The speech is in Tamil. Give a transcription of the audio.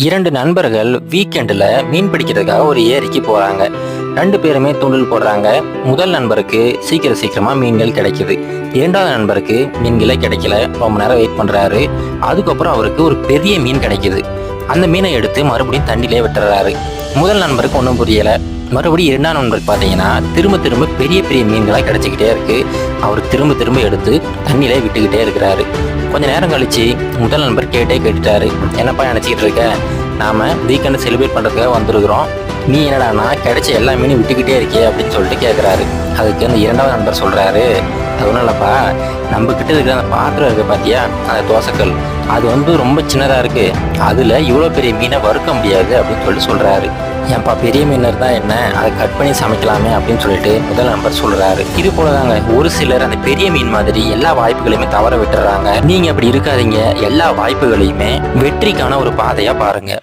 2 நண்பர்கள் வீக்கெண்டில் மீன் பிடிக்கிறதுக்காக ஒரு ஏரிக்கு போகிறாங்க. 2 பேருமே தூண்டில் போடுறாங்க. முதல் நண்பருக்கு சீக்கிரமாக மீன்கள் கிடைக்குது. 2வது நண்பருக்கு மீன்களே கிடைக்கல. ரொம்ப நேரம் வெயிட் பண்ணுறாரு. அதுக்கப்புறம் அவருக்கு ஒரு பெரிய மீன் கிடைக்குது. அந்த மீனை எடுத்து மறுபடியும் தண்ணியிலே விட்டுறாரு. முதல் நண்பருக்கு ஒன்றும் புரியலை. மறுபடியும் 2ஆம் நண்பருக்கு பார்த்தீங்கன்னா திரும்ப பெரிய பெரிய மீன்களாக கிடைச்சிக்கிட்டே இருக்குது. அவர் திரும்ப எடுத்து தண்ணியிலே விட்டுக்கிட்டே இருக்கிறாரு. கொஞ்ச நேரம் கழிச்சு முதல் நண்பர் கேட்டுட்டாரு, என்னப்பா நினச்சிக்கிட்டு இருக்க, நாம் வீக்கெண்டு செலிப்ரேட் பண்ணுறதுக்காக வந்திருக்கிறோம், நீ என்னடானா கிடைச்ச எல்லா மீனும் விட்டுக்கிட்டே இருக்கே அப்படின்னு சொல்லிட்டு கேட்குறாரு. அதுக்கு அந்த 2வது நண்பர் சொல்கிறாரு, அது ஒன்றும் இல்லைப்பா, நம்ம கிட்ட இருக்கிற அந்த பாத்திரம் இருக்குது பார்த்தியா, அந்த தோசைக்கல், அது ரொம்ப சின்னதாக இருக்குது, அதில் இவ்வளோ பெரிய மீனை வறுக்க முடியாது அப்படின்னு சொல்லிட்டு சொல்கிறாரு. ஏன்ப்பா பெரிய மீன் இருந்தால் என்ன, அதை கட் பண்ணி சமைக்கலாமே அப்படின்னு சொல்லிட்டு முதல் நண்பர் சொல்கிறாரு. இது போல தாங்க ஒரு சிலர் அந்த பெரிய மீன் மாதிரி எல்லா வாய்ப்புகளையுமே தவற விட்டுறாங்க. நீங்கள் அப்படி இருக்காதீங்க. எல்லா வாய்ப்புகளையுமே வெற்றிக்கான ஒரு பாதையாக பாருங்கள்.